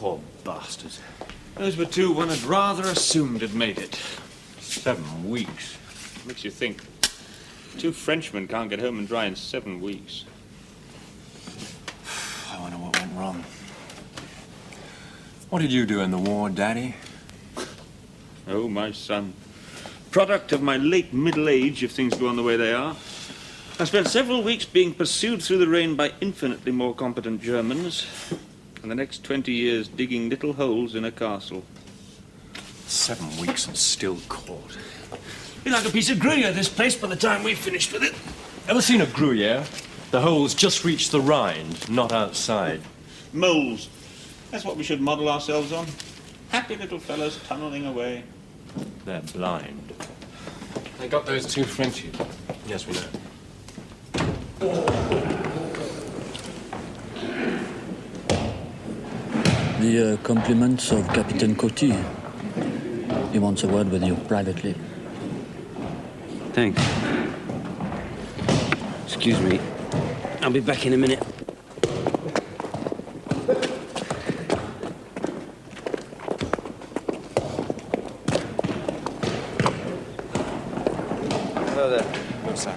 Poor bastards. Those were two one had rather assumed had made it. 7 weeks. Makes you think. 2 Frenchmen can't get home and dry in 7 weeks. I wonder what went wrong. What did you do in the war, Daddy? Oh, my son. Product of my late middle age, if things go on the way they are. I spent several weeks being pursued through the rain by infinitely more competent Germans, and the next 20 years digging little holes in a castle. 7 weeks and still caught. Be like a piece of Gruyere, this place, by the time we've finished with it. Ever seen a Gruyere? The holes just reach the rind, not outside. Moles. That's what we should model ourselves on. Happy little fellows tunneling away. They're blind. They got those 2 Frenchies. Yes, we know. The compliments of Captain Coty. He wants a word with you privately. Thanks. Excuse me. I'll be back in a minute. Hello there. Hello, sir.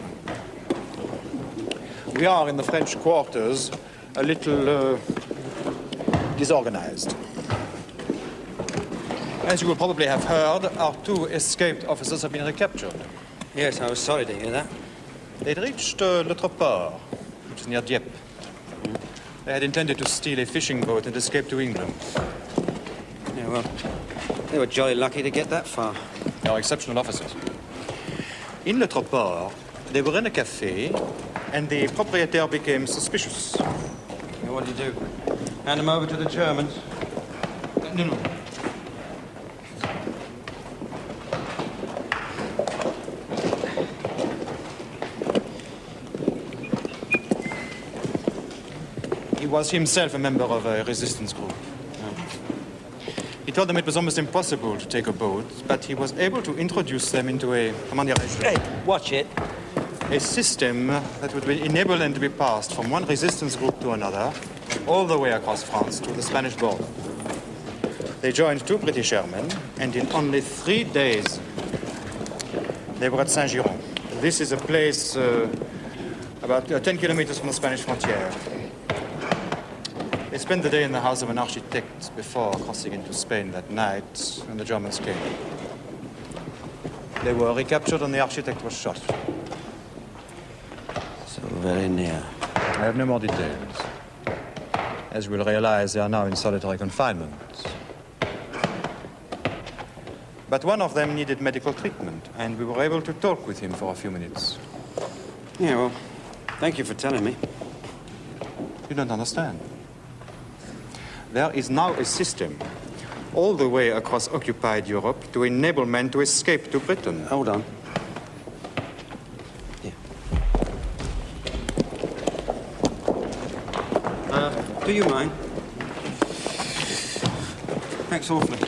We are in the French quarters, a little disorganized. As you will probably have heard, our 2 escaped officers have been recaptured. Yes, I was sorry to hear that. They'd reached Port, which is near Dieppe. They had intended to steal a fishing boat and escape to England. Yeah, well, they were jolly lucky to get that far. They are exceptional officers. In Port, they were in a cafe, and the proprietor became suspicious. Yeah, what did you do? Hand them over to the Germans? No. He was himself a member of a resistance group. He told them it was almost impossible to take a boat, but he was able to introduce them into a, Hey, watch it. a system that would enable them to be passed from one resistance group to another, all the way across France to the Spanish border. They joined 2 British airmen, and in only 3 days, they were at Saint-Giron. This is a place about 10 kilometers from the Spanish frontier. They spent the day in the house of an architect before crossing into Spain that night when the Germans came. They were recaptured and the architect was shot. So very near. I have no more details. As you will realize, they are now in solitary confinement. But one of them needed medical treatment, and we were able to talk with him for a few minutes. Yeah, well, thank you for telling me. You don't understand. There is now a system all the way across occupied Europe to enable men to escape to Britain. Hold on. Yeah. Do you mind? Thanks awfully.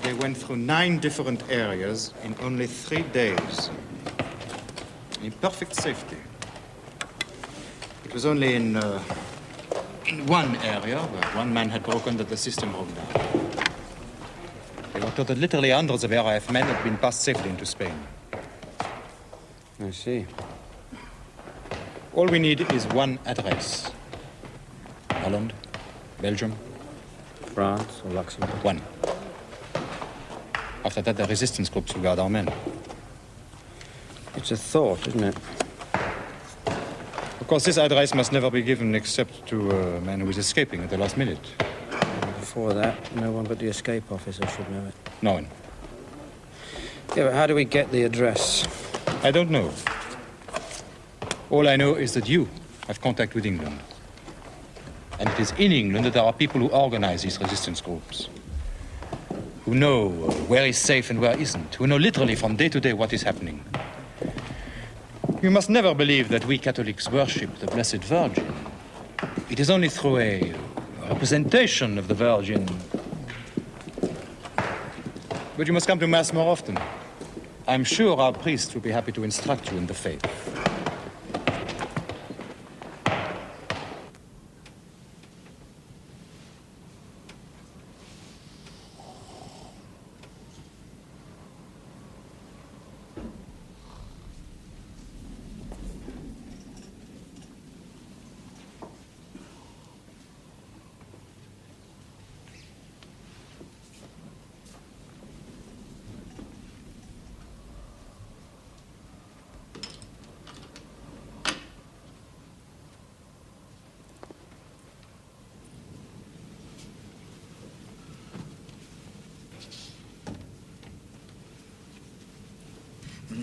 They went through 9 different areas in only 3 days, in perfect safety. It was only in one area where one man had broken that the system broke down. They were told that literally hundreds of RAF men had been passed safely into Spain. I see. All we need is one address. Holland, Belgium, France or Luxembourg? one. After that, the resistance groups will guard our men. It's a thought, isn't it? Of course, this address must never be given except to a man who is escaping at the last minute. Before that, no one but the escape officer should know it. No one. Yeah, but how do we get the address? I don't know. All I know is that you have contact with England. And it is in England that there are people who organize these resistance groups. Who know where is safe and where isn't. Who know literally from day to day what is happening. You must never believe that we Catholics worship the Blessed Virgin. It is only through a representation of the Virgin. But you must come to Mass more often. I'm sure our priest will be happy to instruct you in the faith.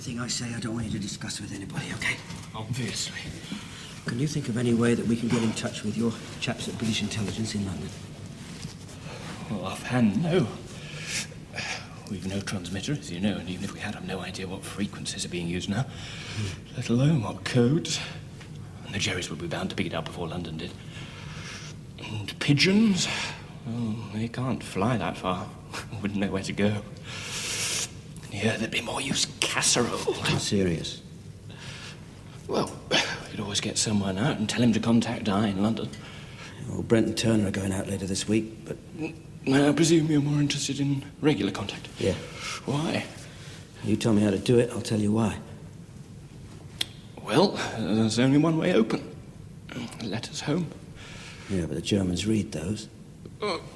Anything I say, I don't want you to discuss with anybody, OK? Obviously. Can you think of any way that we can get in touch with your chaps at British Intelligence in London? Well, offhand, no. We've no transmitter, as you know, and even if we had, I've no idea what frequencies are being used now, let alone what codes. And the Jerrys would be bound to pick it up before London did. And pigeons? Well, they can't fly that far. Wouldn't know where to go. Yeah, there'd be more use casserole. I'm serious. Well, we could always get someone out and tell him to contact I in London. Well, Brent and Turner are going out later this week, but... I presume you're more interested in regular contact? Yeah. Why? You tell me how to do it, I'll tell you why. Well, there's only one way open. Letters home. Yeah, but the Germans read those.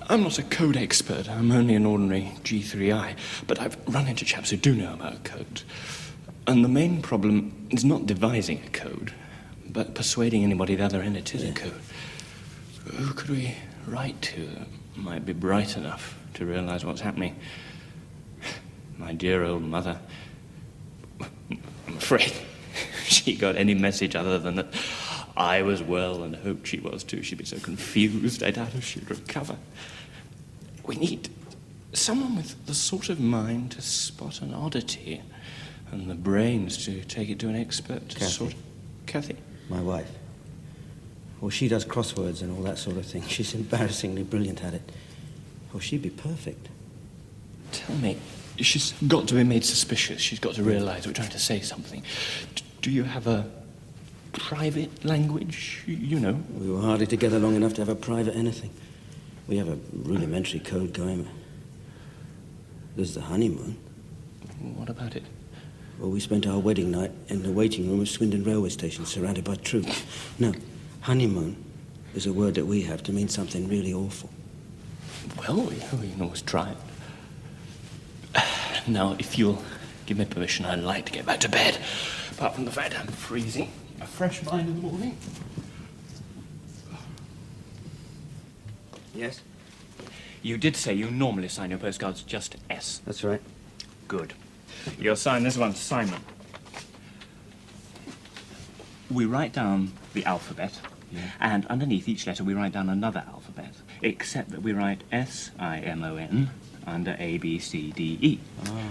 I'm not a code expert. I'm only an ordinary G3I. But I've run into chaps who do know about codes. And the main problem is not devising a code, but persuading anybody at the other end it is a code. Who could we write to that might be bright enough to realize what's happening? My dear old mother. I'm afraid she got any message other than that I was well and hoped she was too. She'd be so confused, I doubt if she'd recover. We need someone with the sort of mind to spot an oddity and the brains to take it to an expert to sort... Kathy? My wife. Well, she does crosswords and all that sort of thing. She's embarrassingly brilliant at it. Oh, she'd be perfect. Tell me, she's got to be made suspicious. She's got to realize we're trying to say something. Do you have a private language, you know? We were hardly together long enough to have a private anything. We have a rudimentary code going. There's the honeymoon. What about it? Well, we spent our wedding night in the waiting room of Swindon railway station, surrounded by troops. No, honeymoon is a word that we have to mean something really awful. Well, we can always try it. Now, if you'll give me permission, I'd like to get back to bed. Apart from the fact I'm freezing. A fresh mind in the morning. Yes? You did say you normally sign your postcards just S. That's right. Good. You'll sign this one, Simon. We write down the alphabet, and underneath each letter we write down another alphabet, except that we write S-I-M-O-N under A, B, C, D, E.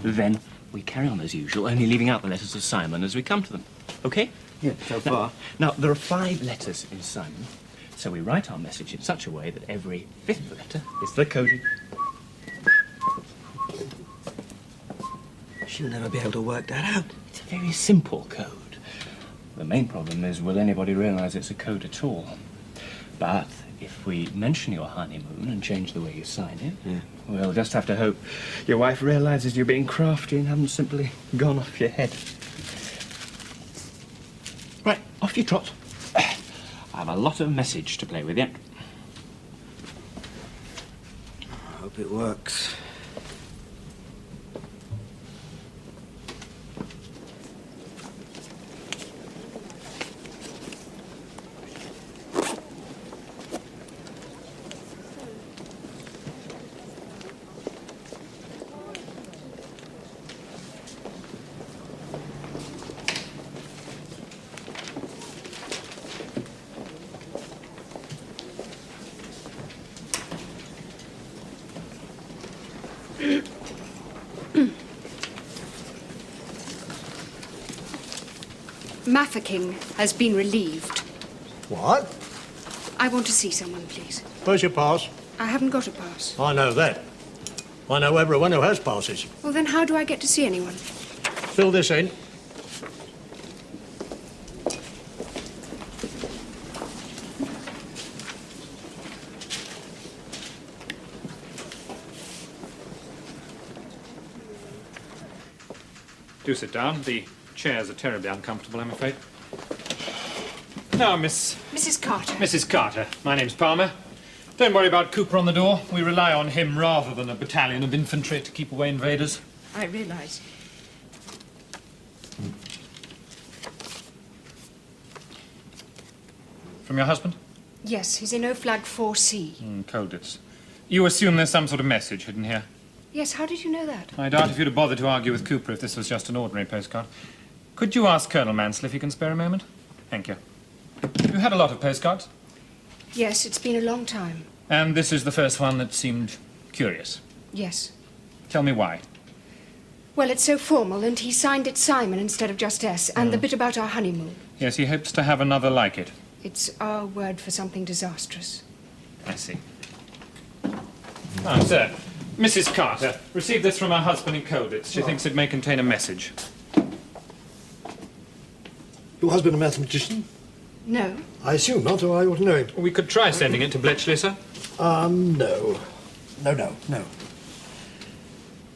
Then we carry on as usual, only leaving out the letters of Simon as we come to them. Okay? Yeah, so far. Now, there are 5 letters in Simon, so we write our message in such a way that every 5th letter is the coded. She'll never be able to work that out. It's a very simple code. The main problem is, will anybody realize it's a code at all? But if we mention your honeymoon and change the way you sign it, we'll just have to hope your wife realizes you're being crafty and haven't simply gone off your head. Right, off you trot. I have a lot of message to play with yet. I hope it works. Mafeking has been relieved. What? I want to see someone, please. Where's your pass? I haven't got a pass. I know that. I know everyone who has passes. Well, then how do I get to see anyone? Fill this in. Do sit down. The chairs are terribly uncomfortable, I'm afraid. Now, Mrs. Carter. Mrs. Carter. My name's Palmer. Don't worry about Cooper on the door. We rely on him rather than a battalion of infantry to keep away invaders. I realise. From your husband? Yes, he's in O Flag 4C. Colditz. You assume there's some sort of message hidden here? Yes, how did you know that? I doubt if you'd have bothered to argue with Cooper if this was just an ordinary postcard. Could you ask Colonel Mansell if he can spare a moment? Thank you. You had a lot of postcards? Yes, it's been a long time. And this is the first one that seemed curious. Yes. Tell me why. Well, it's so formal, and he signed it Simon instead of just S, and the bit about our honeymoon. Yes, he hopes to have another like it. It's our word for something disastrous. I see. Ah, sir. Mrs. Carter received this from her husband in Colditz. She thinks it may contain a message. Your husband a mathematician? No. I assume not, or I ought to know him. We could try sending it to Bletchley, sir. No. No.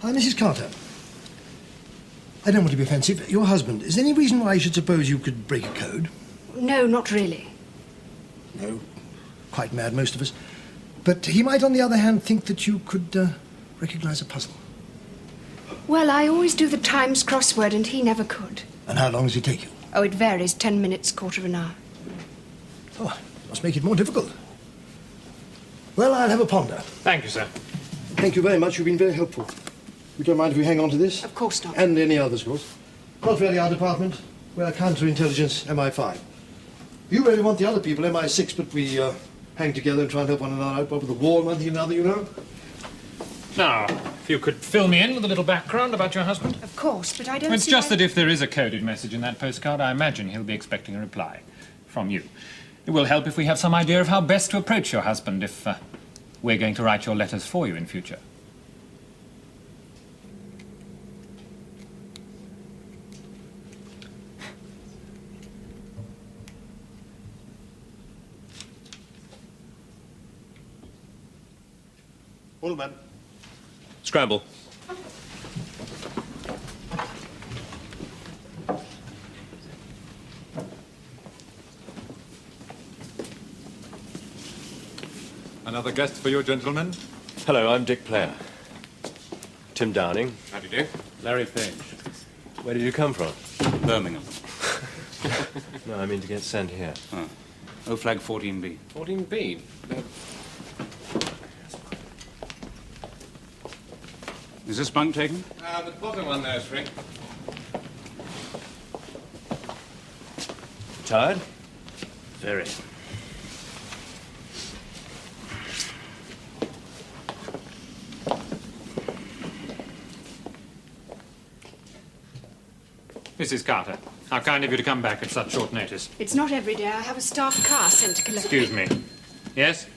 Mrs. Carter. I don't want to be offensive. Your husband, is there any reason why I should suppose you could break a code? No, not really. No. Quite mad, most of us. But he might, on the other hand, think that you could recognize a puzzle. Well, I always do the Times crossword, and he never could. And how long does it take you? Oh, it varies. 10 minutes, quarter of an hour. Oh, must make it more difficult. Well, I'll have a ponder. Thank you, sir. Thank you very much. You've been very helpful. You don't mind if we hang on to this? Of course not. And any others, of course. Not really our department. We're counterintelligence, MI5. You really want the other people, MI6, but we hang together and try and help one another out. What with the war, one thing or another, you know? Now, if you could fill me in with a little background about your husband. Of course, but I don't It's see just why- that if there is a coded message in that postcard, I imagine he'll be expecting a reply from you. It will help if we have some idea of how best to approach your husband if we're going to write your letters for you in future. All man. Scramble. Another guest for you, gentlemen. Hello, I'm Dick Player. Tim Downing. How do you do? Larry Page. Where did you come from? Birmingham. No, I mean to get sent here. Oh. O flag 14B. 14B. Is this bunk taken? The bottom one there, Frank. Tired? Very. Mrs. Carter, how kind of you to come back at such short notice. It's not every day I have a staff car sent to collect... Excuse me. Yes?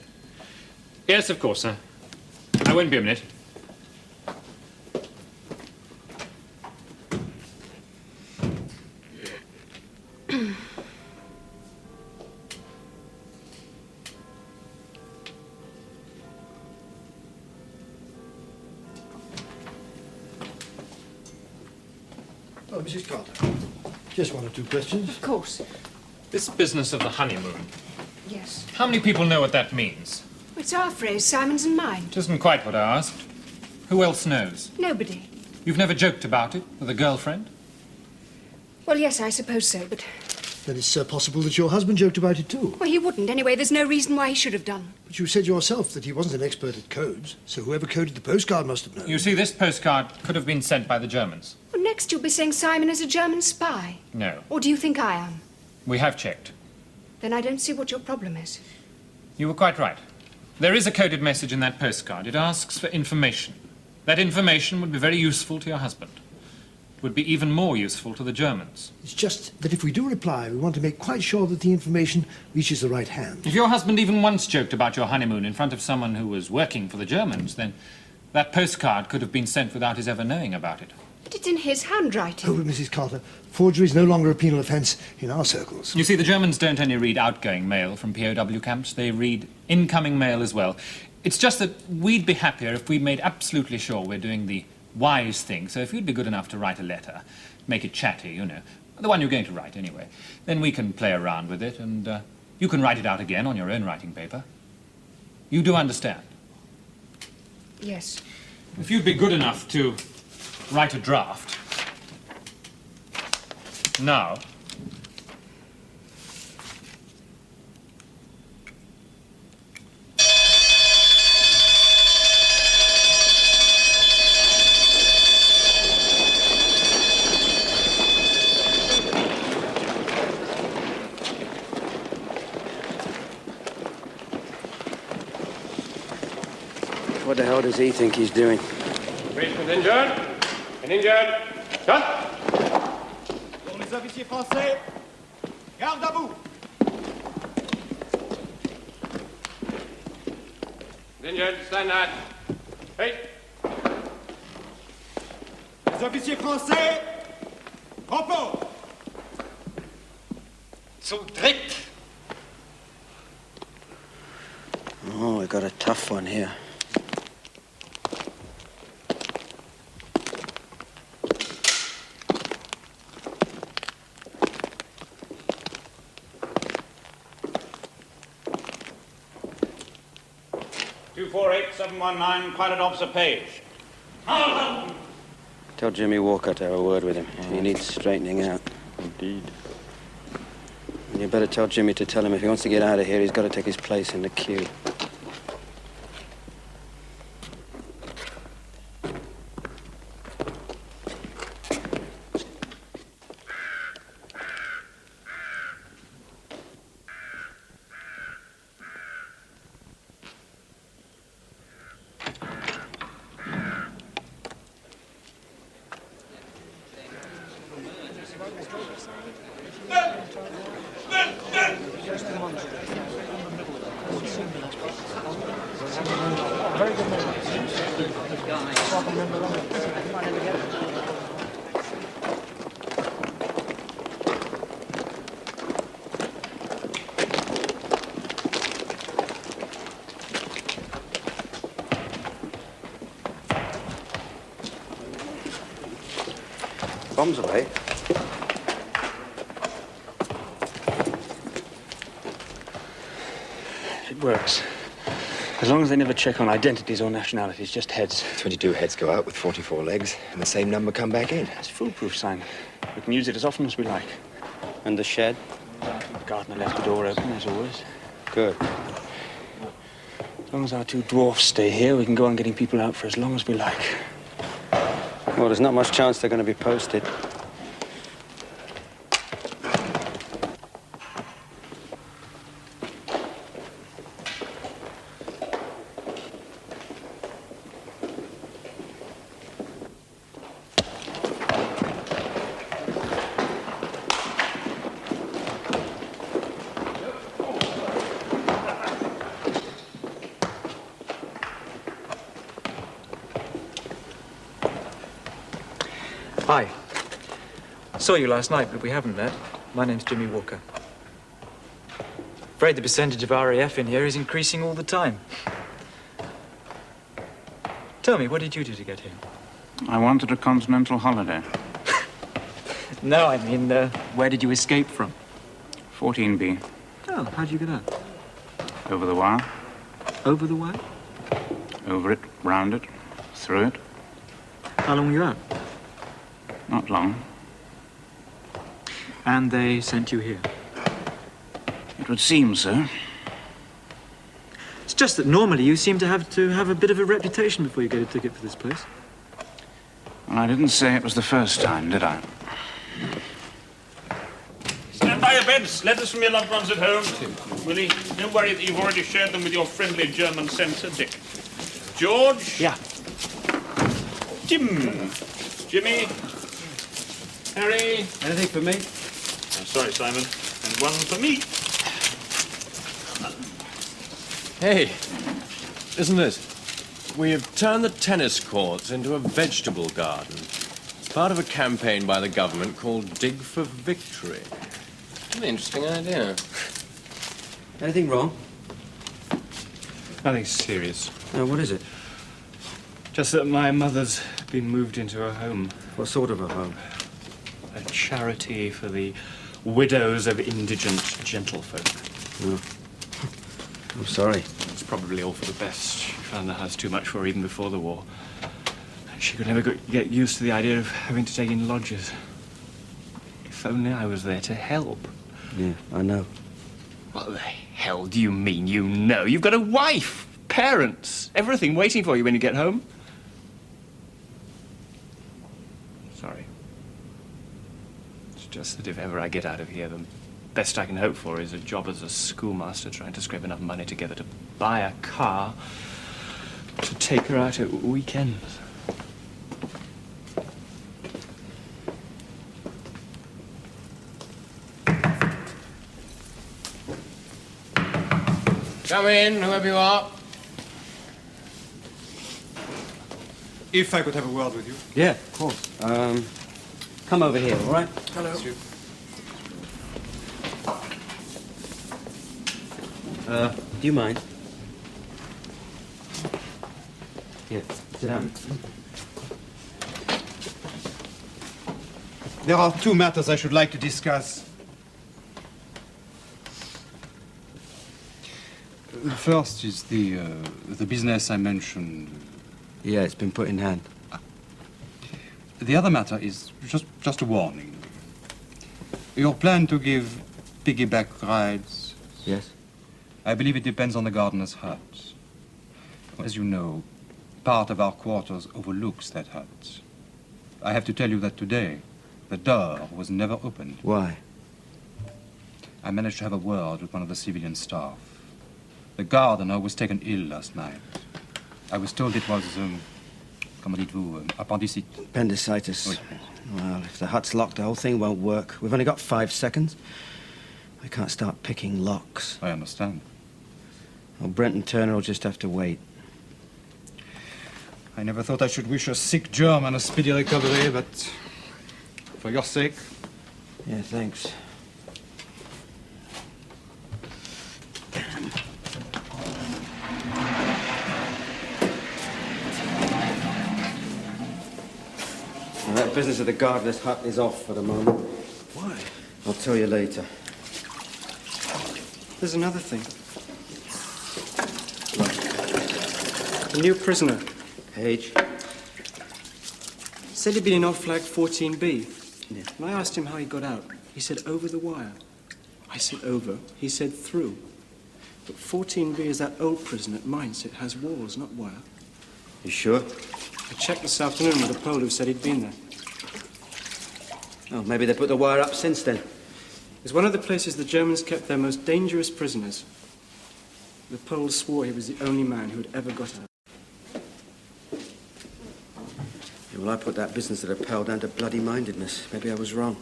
Yes, of course, sir. I won't be a minute. Oh, Mrs. Carter. Just one or two questions. Of course. This business of the honeymoon. Yes. How many people know what that means? It's our phrase, Simon's and mine. It isn't quite what I asked. Who else knows? Nobody. You've never joked about it with a girlfriend? Well, yes, I suppose so, but... Then it's possible that your husband joked about it too. Well, he wouldn't. Anyway, there's no reason why he should have done. But you said yourself that he wasn't an expert at codes, so whoever coded the postcard must have known. You see, this postcard could have been sent by the Germans. Well, next you'll be saying Simon is a German spy. No. Or do you think I am? We have checked. Then I don't see what your problem is. You were quite right. There is a coded message in that postcard. It asks for information. That information would be very useful to your husband. It would be even more useful to the Germans. It's just that if we do reply, we want to make quite sure that the information reaches the right hand. If your husband even once joked about your honeymoon in front of someone who was working for the Germans, then that postcard could have been sent without his ever knowing about it. But it's in his handwriting. Oh, but Mrs. Carter, forgery is no longer a penal offence in our circles. You see, the Germans don't only read outgoing mail from POW camps, they read incoming mail as well. It's just that we'd be happier if we made absolutely sure we're doing the wise thing. So if you'd be good enough to write a letter, make it chatty, you know, the one you're going to write anyway, then we can play around with it and you can write it out again on your own writing paper. You do understand? Yes. If you'd be good enough to write a draft. Now. What the hell does he think he's doing? Bridge contingent. Contingent. Shut. Pour les officiers français, garde à vous. Contingent, stand that. Hey. Les officiers français, repos. Zu dritt. Oh, we got a tough one here. Pilot Officer Page. Tell Jimmy Walker to have a word with him. He needs straightening out. Indeed. And you better tell Jimmy to tell him if he wants to get out of here, he's got to take his place in the queue. Bombs away. It works. As long as they never check on identities or nationalities, just heads. 22 heads go out with 44 legs, and the same number come back in. It's foolproof, Simon. We can use it as often as we like. And the shed? The gardener left the door open, as always. Good. As long as our two dwarfs stay here, we can go on getting people out for as long as we like. Well, there's not much chance they're going to be posted. Hi. Saw you last night, but we haven't met. My name's Jimmy Walker. Afraid the percentage of RAF in here is increasing all the time. Tell me, what did you do to get here? I wanted a continental holiday. No, I mean, where did you escape from? 14B. Oh, how'd you get out? Over the wire. Over the wire? Over it, round it, through it. How long were you out? Not long. And they sent you here? It would seem so. It's just that normally you seem to have a bit of a reputation before you get a ticket for this place. Well, I didn't say it was the first time, did I? Stand by your beds. Letters from your loved ones at home. Willie, don't worry that you've already shared them with your friendly German censor, Dick. George? Yeah. Jim. Jimmy? Harry? Anything for me? Oh, sorry, Simon. And one for me. Hey, isn't it? We have turned the tennis courts into a vegetable garden. It's part of a campaign by the government called Dig for Victory. An interesting idea. Anything wrong? Nothing serious. No, what is it? Just that my mother's been moved into a home. What sort of a home? A charity for the widows of indigent gentlefolk. Oh. I'm sorry. It's probably all for the best. She found the house too much for her even before the war. She could never get used to the idea of having to take in lodgers. If only I was there to help. Yeah, I know. What the hell do you mean you know? You've got a wife, parents, everything waiting for you when you get home. Sorry. It's just that if ever I get out of here, the best I can hope for is a job as a schoolmaster trying to scrape enough money together to buy a car To take her out at weekends. Come in, whoever you are. If I could have a word with you. Yeah, of course. Come over here, all right? Hello. Do you mind? Here, sit down. There are two matters I should like to discuss. The first is the business I mentioned. Yeah, it's been put in hand. The other matter is just a warning. Your plan to give piggyback rides. Yes? I believe it depends on the gardener's hut. As you know, part of our quarters overlooks that hut. I have to tell you that today, the door was never opened. Why? I managed to have a word with one of the civilian staff. The gardener was taken ill last night. I was told it was, comment dites-vous, appendicite. Appendicitis. Oui. Well, if the hut's locked, the whole thing won't work. We've only got 5 seconds. I can't start picking locks. I understand. Well, Brent and Turner will just have to wait. I never thought I should wish a sick German a speedy recovery, but for your sake. Yeah, thanks. Well, that business of the gardener's hut is off for the moment. Why? I'll tell you later. There's another thing. A new prisoner. Age? Said he'd been in odd flag 14B. Yeah. When I asked him how he got out, he said over the wire. I said over. He said through. But 14B is that old prison at Mainz. It has walls, not wire. You sure? I checked this afternoon with a Pole who said he'd been there. Oh, maybe they put the wire up since then. It's one of the places the Germans kept their most dangerous prisoners. The Pole swore he was the only man who had ever got out. Yeah, well, I put that business at appel down to bloody-mindedness. Maybe I was wrong.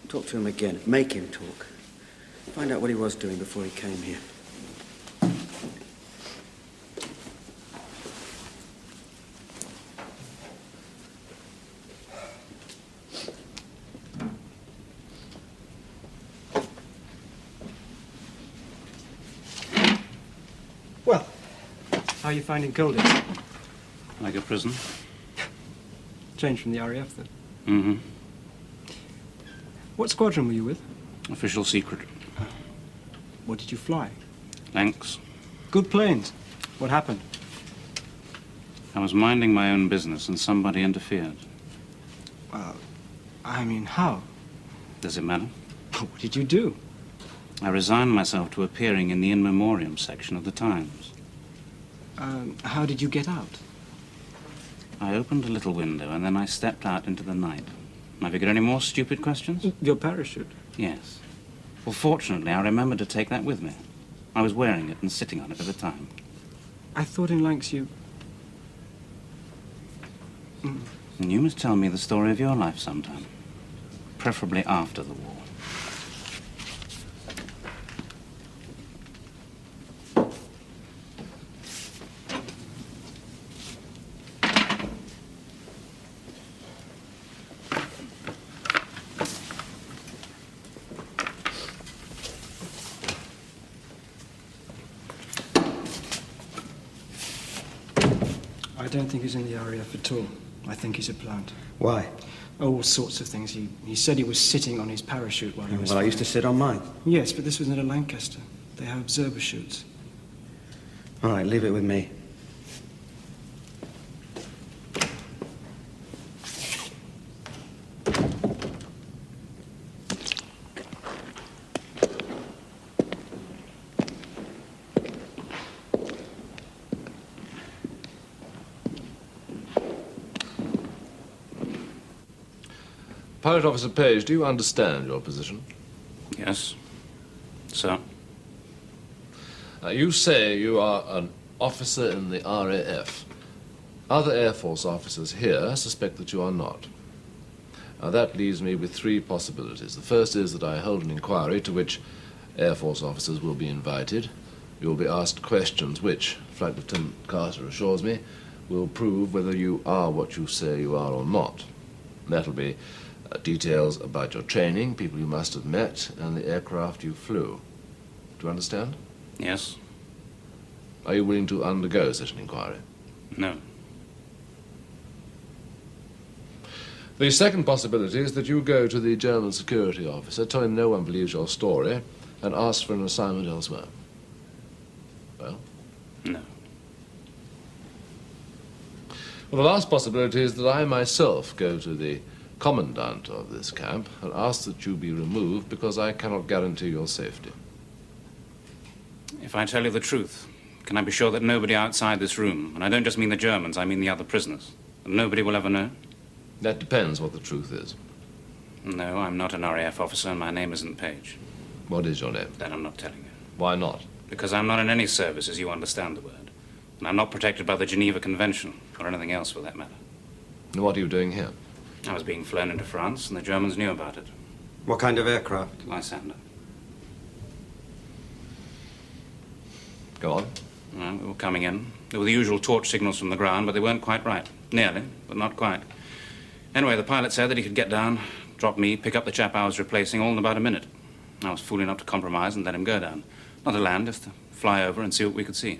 Talk to him again. Make him talk. Find out what he was doing before he came here. Well, how are you finding Colditz? Like a prison? Changed from the RAF, then? Mm-hmm. What squadron were you with? Official secret. What did you fly? Thanks. Good planes. What happened? I was minding my own business and somebody interfered. I mean, how? Does it matter? What did you do? I resigned myself to appearing in the in memoriam section of the Times. How did you get out? I opened a little window and then I stepped out into the night. Have you got any more stupid questions? Your parachute. Yes. Well, fortunately, I remembered to take that with me. I was wearing it and sitting on it at the time. I thought in Lanks you... And you must tell me the story of your life sometime. Preferably after the war. I don't think he's in the RAF at all. I think he's a plant. Why? All sorts of things. He said he was sitting on his parachute while he was Well, I used to sit on mine. Yes, but this was not a Lancaster. They have observer chutes. All right, leave it with me. Pilot Officer Page, do you understand your position? Yes. So? You say you are an officer in the RAF. Other Air Force officers here suspect that you are not. Now, that leaves me with three possibilities. The first is that I hold an inquiry to which Air Force officers will be invited. You will be asked questions which, Flight Lieutenant Carter assures me, will prove whether you are what you say you are or not. That'll be details about your training, people you must have met, and the aircraft you flew. Do you understand? Yes. Are you willing to undergo such an inquiry? No. The second possibility is that you go to the German security officer, tell him no one believes your story, and ask for an assignment elsewhere. Well? No. Well, the last possibility is that I myself go to the commandant of this camp and ask that you be removed because I cannot guarantee your safety. If I tell you the truth, can I be sure that nobody outside this room, and I don't just mean the Germans, I mean the other prisoners, and nobody will ever know? That depends what the truth is. No, I'm not an RAF officer, and my name isn't Page. What is your name? That I'm not telling you. Why not? Because I'm not in any service, as you understand the word. And I'm not protected by the Geneva Convention, or anything else for that matter. And what are you doing here? I was being flown into France, and the Germans knew about it. What kind of aircraft? Lysander. Go on. Well, we were coming in. There were the usual torch signals from the ground, but they weren't quite right. Nearly, but not quite. Anyway, the pilot said that he could get down, drop me, pick up the chap I was replacing, all in about a minute. I was fool enough to compromise and let him go down. Not to land, just to fly over and see what we could see.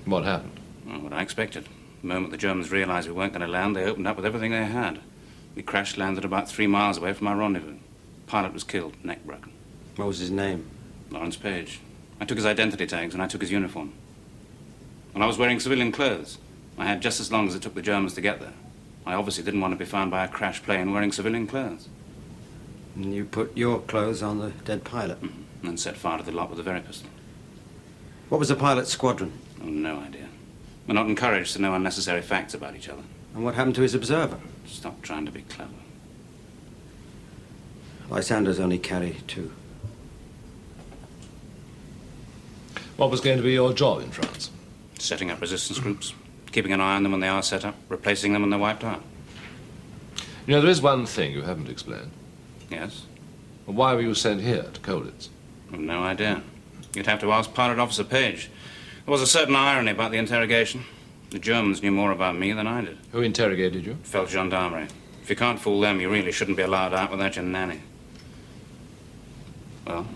What happened? Well, what I expected. The moment the Germans realized we weren't going to land, they opened up with everything they had. We crash-landed about 3 miles away from our rendezvous. Pilot was killed, neck broken. What was his name? Lawrence Page. I took his identity tags and I took his uniform. And I was wearing civilian clothes. I had just as long as it took the Germans to get there. I obviously didn't want to be found by a crash plane wearing civilian clothes. And you put your clothes on the dead pilot? Mm-hmm. And then set fire to the lot with a very pistol. What was the pilot's squadron? Oh, no idea. We're not encouraged to know unnecessary facts about each other. And what happened to his observer? Stop trying to be clever. Lysander's only carry 2. What was going to be your job in France? Setting up resistance groups, keeping an eye on them when they are set up, replacing them when they're wiped out. You know, there is one thing you haven't explained. Yes? Well, why were you sent here to Colditz? I've no idea. You'd have to ask Pilot Officer Page. There was a certain irony about the interrogation. The Germans knew more about me than I did. Who interrogated you? Felt gendarmerie. If you can't fool them, you really shouldn't be allowed out without your nanny. Well?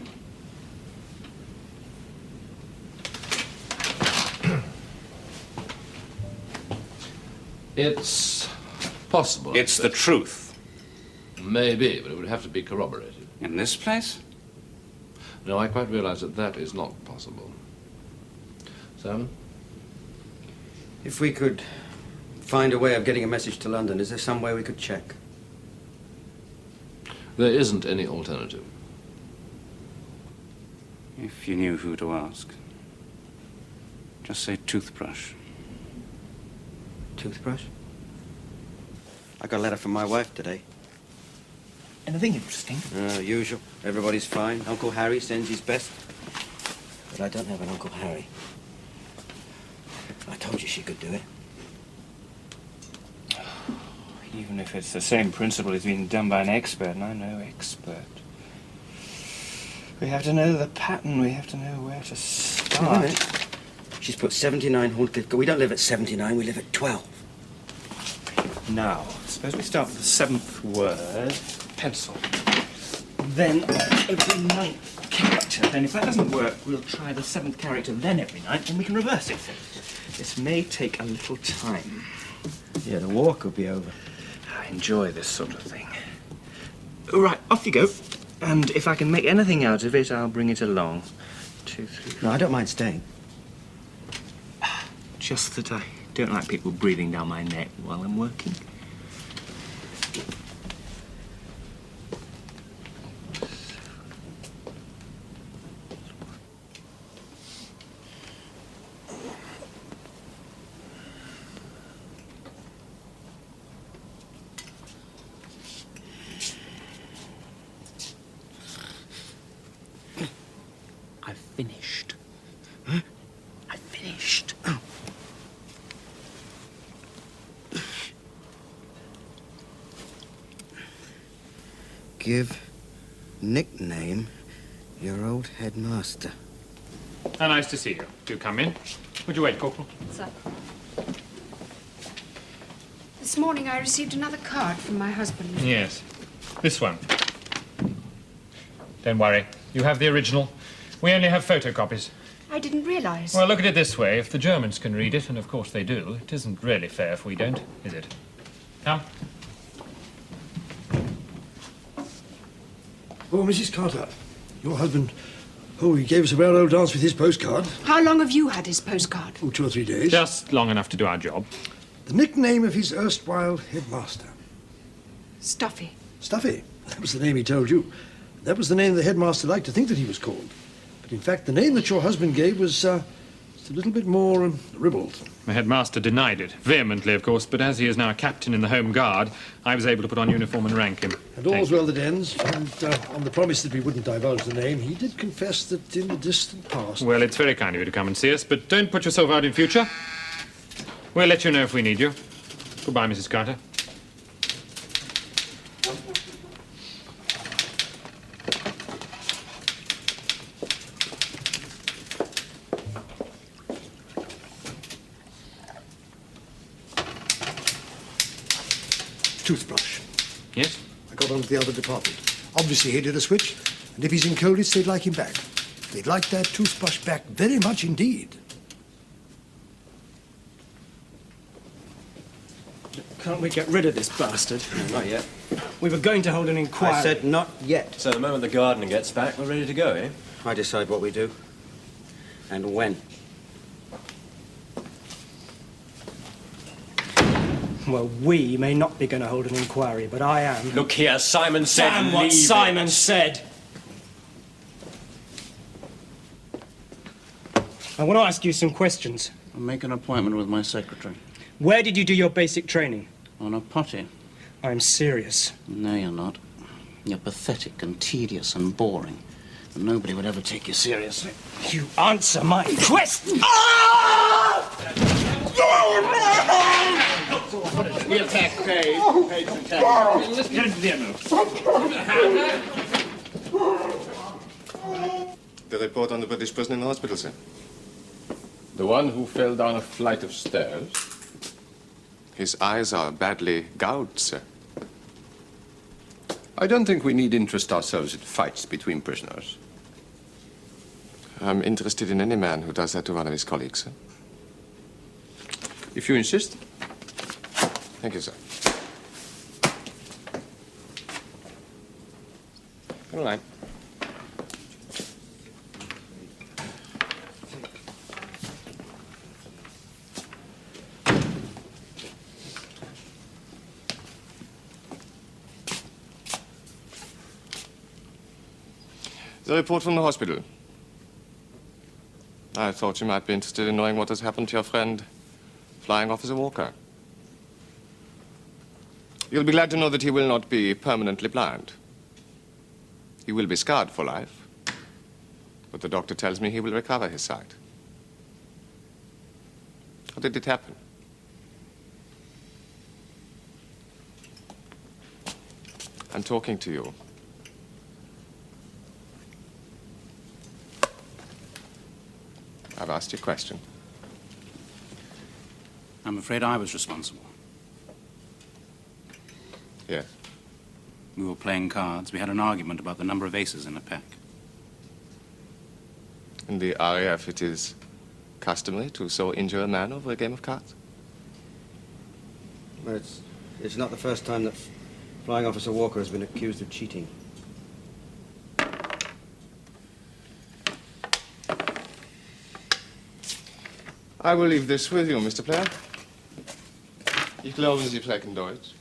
It's possible. It's the truth. Maybe, but it would have to be corroborated. In this place? No, I quite realize that that is not possible. Simon? If we could find a way of getting a message to London, is there some way we could check? There isn't any alternative. If you knew who to ask. Just say toothbrush. Toothbrush? I got a letter from my wife today. Anything interesting? Usual. Everybody's fine. Uncle Harry sends his best. But I don't have an Uncle Harry. I told you she could do it. Even if it's the same principle as being done by an expert, and I'm no expert. We have to know the pattern, we have to know where to start. Wait a minute. She's put 79 Horncliffe. We don't live at 79, we live at 12. Now, suppose we start with the 7th word, pencil. Then every 9th character. Then if that doesn't work, we'll try the 7th character, then every 9th, and we can reverse it. This may take a little time. Yeah, the war could be over. I enjoy this sort of thing. Right, off you go. And if I can make anything out of it, I'll bring it along. 2, 3... No, I don't mind staying. Just that I don't like people breathing down my neck while I'm working. I've finished. Huh? I've finished. give nickname your old headmaster. Nice to see you. Do come in. Would you wait, Corporal? Sir. This morning I received another card from my husband. Yes. This one. Don't worry. You have the original. We only have photocopies. I didn't realize. Well, look at it this way. If the Germans can read it, and of course they do, it isn't really fair if we don't, is it? Now? Oh, Mrs. Carter, your husband, he gave us a rare old dance with his postcard. How long have you had his postcard? Oh, 2 or 3 days. Just long enough to do our job. The nickname of his erstwhile headmaster. Stuffy. Stuffy? That was the name he told you. That was the name the headmaster liked to think that he was called. But in fact, the name that your husband gave was just a little bit more ribald. The headmaster denied it, vehemently, of course, but as he is now a captain in the Home Guard, I was able to put on uniform and rank him. And all's well that ends, and on the promise that we wouldn't divulge the name, he did confess that in the distant past... Well, it's very kind of you to come and see us, but don't put yourself out in future. We'll let you know if we need you. Goodbye, Mrs. Carter. Toothbrush. Yes? I got on to the other department. Obviously, he did a switch, and if he's in Colditz, they'd like him back. They'd like that toothbrush back very much indeed. Can't we get rid of this bastard? No, not yet. We were going to hold an inquiry. I said not yet. So the moment the gardener gets back, we're ready to go, eh? I decide what we do. And when. Well, we may not be going to hold an inquiry, but I am. Look here, Simon said Damn what leave Simon it. said! I want to ask you some questions. I'll make an appointment with my secretary. Where did you do your basic training? On a potty. I'm serious. No, you're not. You're pathetic and tedious and boring. And nobody would ever take you seriously. You answer my question! The attack paid. Paid to attack. Let's get into the ammo. The report on the British prisoner in the hospital, sir. The one who fell down a flight of stairs? His eyes are badly gouged, sir. I don't think we need interest ourselves in fights between prisoners. I'm interested in any man who does that to one of his colleagues, sir. If you insist. Thank you, sir. Good night. The report from the hospital. I thought you might be interested in knowing what has happened to your friend, Flying Officer Walker. You'll be glad to know that he will not be permanently blind. He will be scarred for life, but the doctor tells me he will recover his sight. How did it happen? I'm talking to you. I've asked you a question. I'm afraid I was responsible. Yes. We were playing cards. We had an argument about the number of aces in a pack. In the RAF, it is customary to so injure a man over a game of cards? Well, it's not the first time that Flying Officer Walker has been accused of cheating. I will leave this with you, Mr. Player. Ich glaube, Sie sprechen Deutsch.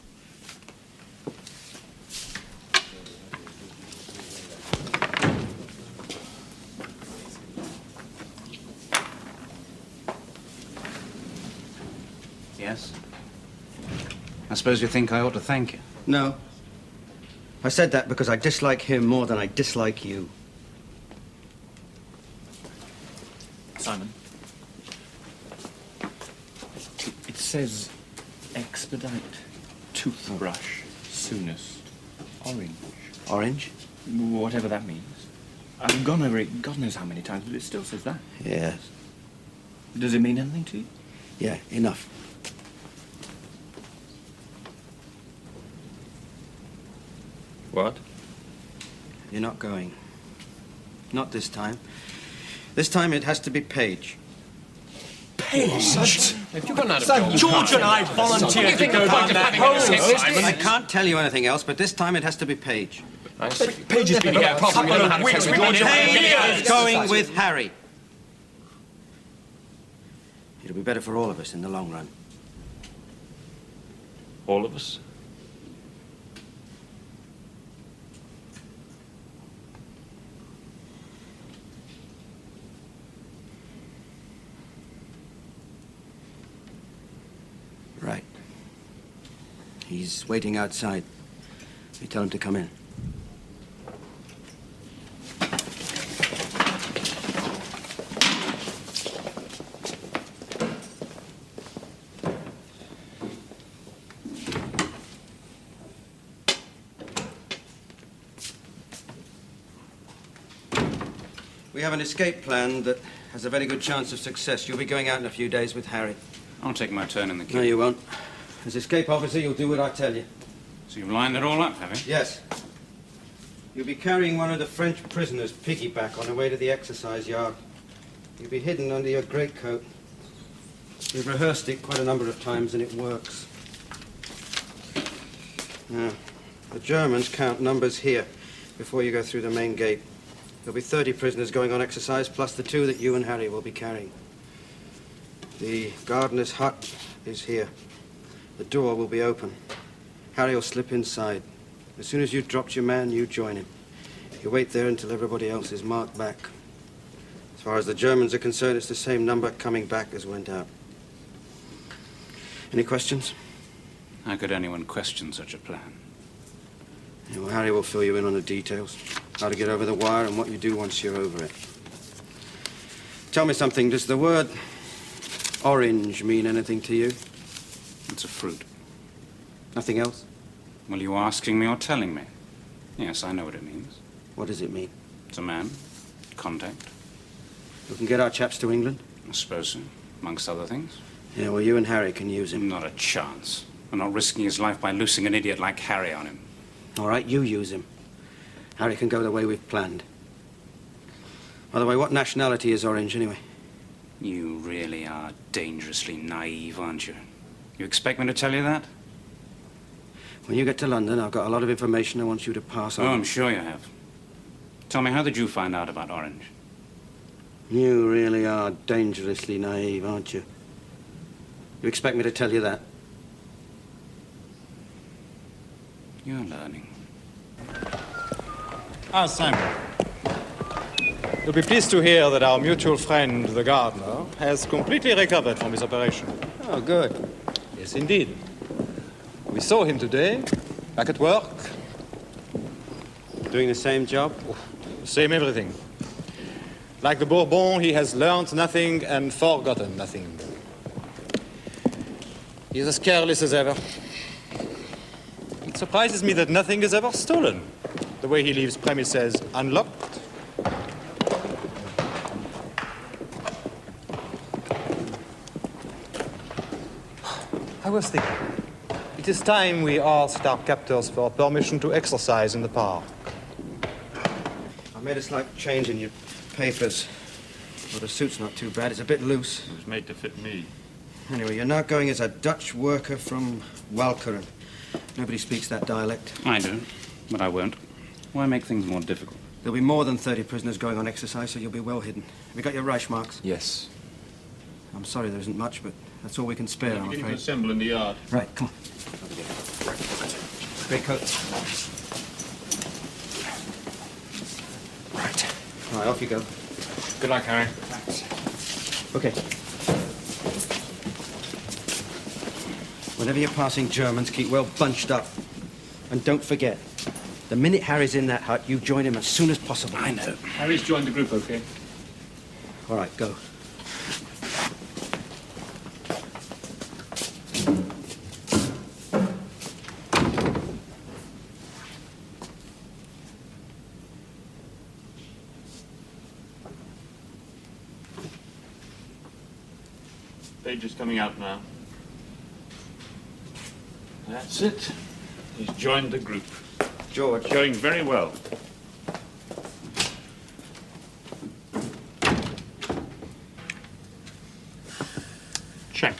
Yes? I suppose you think I ought to thank you. No. I said that because I dislike him more than I dislike you. Simon. It says expedite toothbrush soonest orange. Orange? Whatever that means. I've gone over it God knows how many times, but it still says that. Yes. Does it mean anything to you? Yeah, enough. What? You're not going. Not this time. This time it has to be Page. Page? If you've gone out of George and I volunteered to go down that hole. I can't tell you anything else, but this time it has to be Page. Page has been a couple of weeks. Page is going with Harry. It'll be better for all of us in the long run. All of us? Right. He's waiting outside. You tell him to come in. We have an escape plan that has a very good chance of success. You'll be going out in a few days with Harry. I'll take my turn in the queue. No, you won't. As escape officer, you'll do what I tell you. So you've lined it all up, have you? Yes. You'll be carrying one of the French prisoners piggyback on the way to the exercise yard. You'll be hidden under your greatcoat. We've rehearsed it quite a number of times, and it works. Now, the Germans count numbers here before you go through the main gate. There'll be 30 prisoners going on exercise, plus the 2 that you and Harry will be carrying. The gardener's hut is here. The door will be open. Harry will slip inside. As soon as you've dropped your man, you join him. You wait there until everybody else is marked back. As far as the Germans are concerned, it's the same number coming back as went out. Any questions? How could anyone question such a plan? Yeah, well, Harry will fill you in on the details. How to get over the wire and what you do once you're over it. Tell me something. Does the word orange mean anything to you? It's a fruit. Nothing else? Well, you asking me or telling me? Yes, I know what it means. What does it mean? It's a man. Contact. We can get our chaps to England? I suppose so, amongst other things. Yeah, well, you and Harry can use him. Not a chance. I'm not risking his life by loosing an idiot like Harry on him. All right, you use him. Harry can go the way we've planned. By the way, what nationality is Orange, anyway? You really are dangerously naive, aren't you? You expect me to tell you that? When you get to London, I've got a lot of information I want you to pass on. Oh, I'm sure you have. Tell me, how did you find out about Orange? You really are dangerously naive, aren't you? You expect me to tell you that? You're learning. Ah, Simon. You'll be pleased to hear that our mutual friend, the gardener, has completely recovered from his operation. Oh, good. Yes, indeed. We saw him today, back at work. Doing the same job? Same everything. Like the Bourbon, he has learned nothing and forgotten nothing. He's as careless as ever. It surprises me that nothing is ever stolen. The way he leaves premises unlocked. I was thinking, it is time we asked our captors for permission to exercise in the park. I made a slight change in your papers. Well, the suit's not too bad. It's a bit loose. It was made to fit me. Anyway, you're now going as a Dutch worker from Walcheren. Nobody speaks that dialect. I do, but I won't. Why make things more difficult? There'll be more than 30 prisoners going on exercise, so you'll be well hidden. Have you got your Reichmarks? Yes. I'm sorry there isn't much, but that's all we can spare, I'm Beginning to afraid. assemble in the yard. Right, come on. Great coat. Right, off you go. Good luck, Harry. Okay. Whenever you're passing Germans, keep well bunched up. And don't forget, the minute Harry's in that hut, you join him as soon as possible. I know. Harry's joined the group, okay? All right, go. Page is coming out now. That's it. He's joined the group. George. Going very well. Check.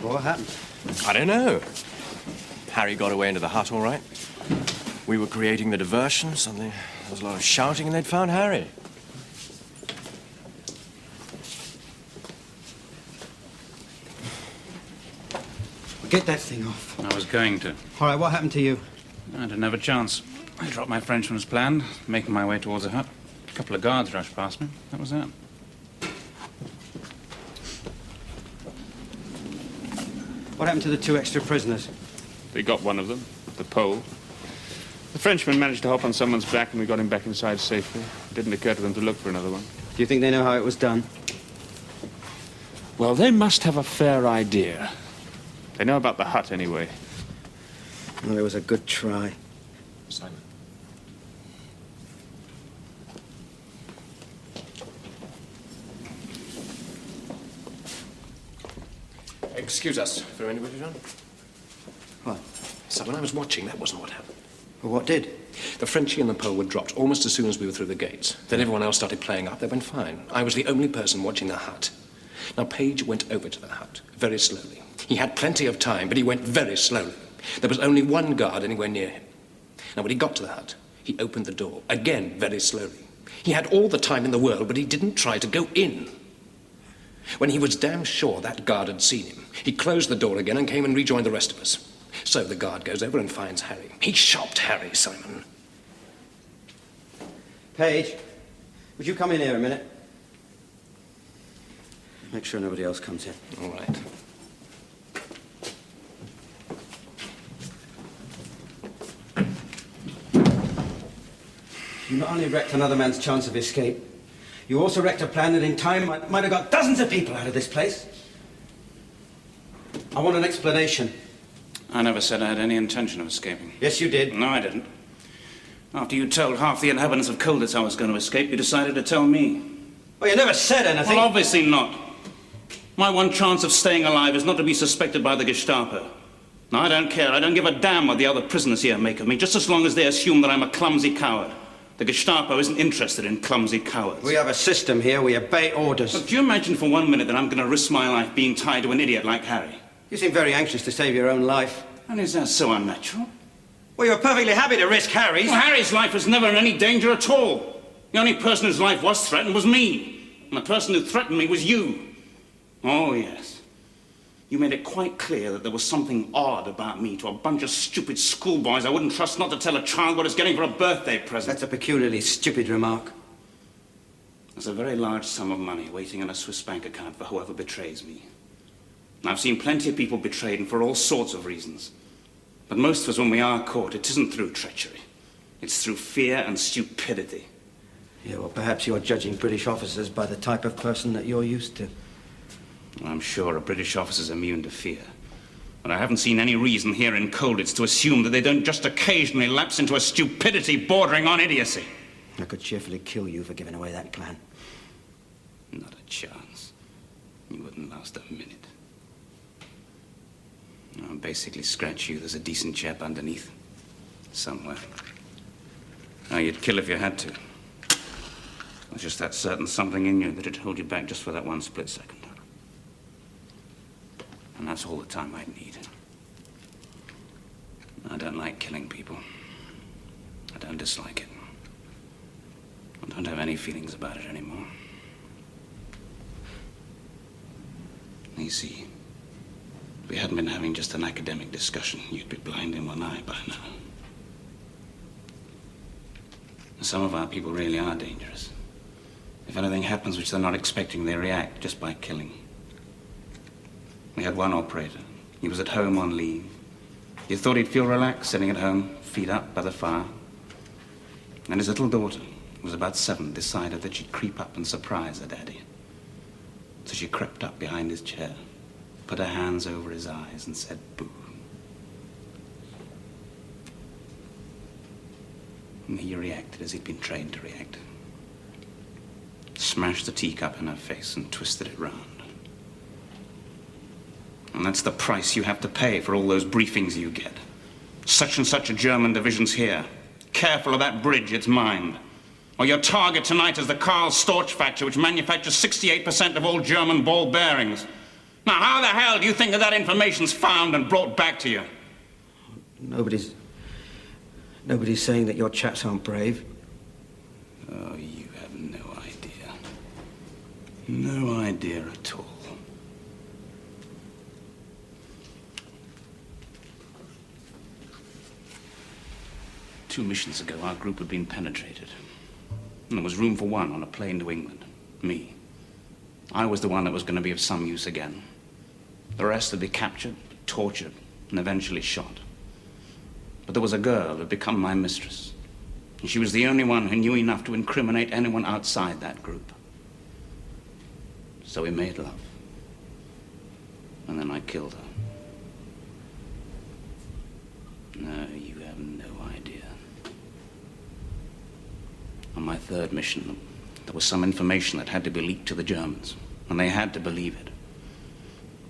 What happened? I don't know. Harry got away into the hut all right. We were creating the diversion, suddenly there was a lot of shouting and they'd found Harry. Get that thing off. I was going to. All right, what happened to you? I didn't have a chance. I dropped my Frenchman as planned, making my way towards the hut. A couple of guards rushed past me. That was that. What happened to the 2 extra prisoners? They got one of them, the pole. The Frenchman managed to hop on someone's back and we got him back inside safely. It didn't occur to them to look for another one. Do you think they know how it was done? Well, they must have a fair idea. They know about the hut anyway. Well, it was a good try. Simon. Excuse us for anybody, John? What? So when I was watching, that wasn't what happened. Well, what did? The Frenchie and the Pole were dropped almost as soon as we were through the gates. Then everyone else started playing up. They went fine. I was the only person watching the hut. Now, Page went over to the hut, very slowly. He had plenty of time, but he went very slowly. There was only one guard anywhere near him. Now, when he got to the hut, he opened the door, again very slowly. He had all the time in the world, but he didn't try to go in. When he was damn sure that guard had seen him, he closed the door again and came and rejoined the rest of us. So the guard goes over and finds Harry. He shopped Harry, Simon. Page, would you come in here a minute? Make sure nobody else comes in. All right. You not only wrecked another man's chance of escape, you also wrecked a plan that in time might have got dozens of people out of this place. I want an explanation. I never said I had any intention of escaping. Yes, you did. No, I didn't. After you told half the inhabitants of Colditz I was going to escape, you decided to tell me. Well, you never said anything. Well, obviously not. My one chance of staying alive is not to be suspected by the Gestapo. No, I don't care. I don't give a damn what the other prisoners here make of me, just as long as they assume that I'm a clumsy coward. The Gestapo isn't interested in clumsy cowards. We have a system here. We obey orders. Look, do you imagine for 1 minute that I'm going to risk my life being tied to an idiot like Harry? You seem very anxious to save your own life. And is that so unnatural? Well, you're perfectly happy to risk Harry's. Well, Harry's life was never in any danger at all. The only person whose life was threatened was me. And the person who threatened me was you. Oh, yes. You made it quite clear that there was something odd about me to a bunch of stupid schoolboys I wouldn't trust not to tell a child what it's getting for a birthday present. That's a peculiarly stupid remark. There's a very large sum of money waiting in a Swiss bank account for whoever betrays me. I've seen plenty of people betrayed, and for all sorts of reasons. But most of us, when we are caught, it isn't through treachery. It's through fear and stupidity. Yeah, well, perhaps you're judging British officers by the type of person that you're used to. I'm sure a British officer's immune to fear. But I haven't seen any reason here in Colditz to assume that they don't just occasionally lapse into a stupidity bordering on idiocy. I could cheerfully kill you for giving away that plan. Not a chance. You wouldn't last a minute. I'll basically scratch you. There's a decent chap underneath. Somewhere. Now, you'd kill if you had to. There's just that certain something in you that'd hold you back just for that one split second. And that's all the time I'd need. I don't like killing people. I don't dislike it. Don't have any feelings about it anymore. You see, if we hadn't been having just an academic discussion, you'd be blind in one eye by now. Some of our people really are dangerous. If anything happens which they're not expecting, they react just by killing. We had one operator. He was at home on leave. You thought he'd feel relaxed sitting at home, feet up by the fire. And his little daughter, who was about 7, decided that she'd creep up and surprise her daddy. So she crept up behind his chair, put her hands over his eyes and said, "Boo." And he reacted as he'd been trained to react. Smashed the teacup in her face and twisted it round. And that's the price you have to pay for all those briefings you get. Such and such a German division's here. Careful of that bridge, it's mined. Or your target tonight is the Karl Storch factory, which manufactures 68% of all German ball bearings. Now, how the hell do you think that information's found and brought back to you? Nobody's saying that your chaps aren't brave. Oh, you have no idea. No idea at all. Two missions ago, our group had been penetrated. And there was room for one on a plane to England. Me. I was the one that was going to be of some use again. The rest would be captured, tortured, and eventually shot. But there was a girl who had become my mistress. And she was the only one who knew enough to incriminate anyone outside that group. So we made love. And then I killed her. No, you have no idea. On my third mission, there was some information that had to be leaked to the Germans, and they had to believe it.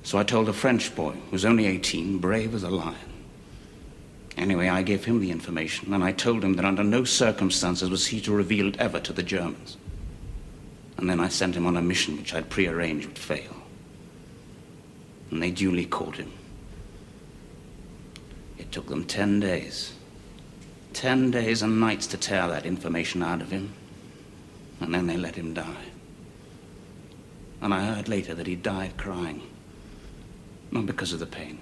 So I told a French boy, who was only 18, brave as a lion. Anyway, I gave him the information, and I told him that under no circumstances was he to reveal it ever to the Germans. And then I sent him on a mission which I'd prearranged would fail. And they duly caught him. It took them 10 days. 10 days and nights to tear that information out of him. And then they let him die. And I heard later that he died crying. Not because of the pain,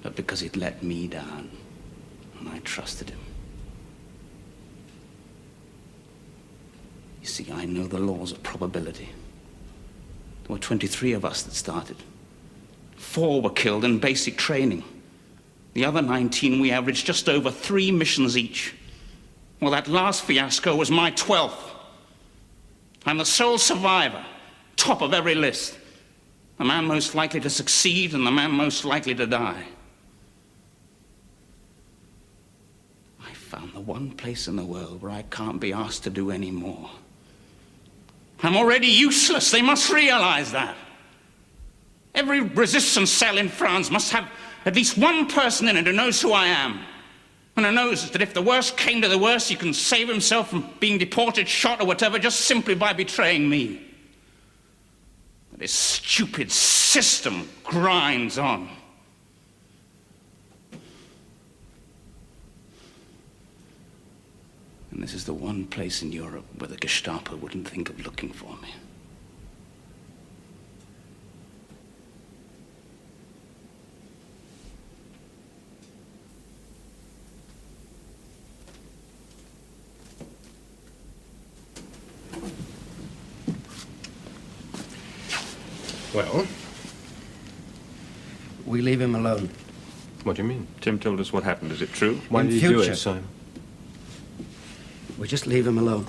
but because he'd let me down. And I trusted him. You see, I know the laws of probability. There were 23 of us that started. 4 were killed in basic training. The other 19, we averaged just over 3 missions each. Well, that last fiasco was my 12th. I'm the sole survivor, top of every list. The man most likely to succeed and the man most likely to die. I found the one place in the world where I can't be asked to do any more. I'm already useless. They must realize that. Every resistance cell in France must have at least one person in it who knows who I am. And who knows that if the worst came to the worst, he can save himself from being deported, shot, or whatever, just simply by betraying me. But this stupid system grinds on. And this is the one place in Europe where the Gestapo wouldn't think of looking for me. Well? We leave him alone. What do you mean? Tim told us what happened. Is it true? Why did he do it, Simon? We just leave him alone.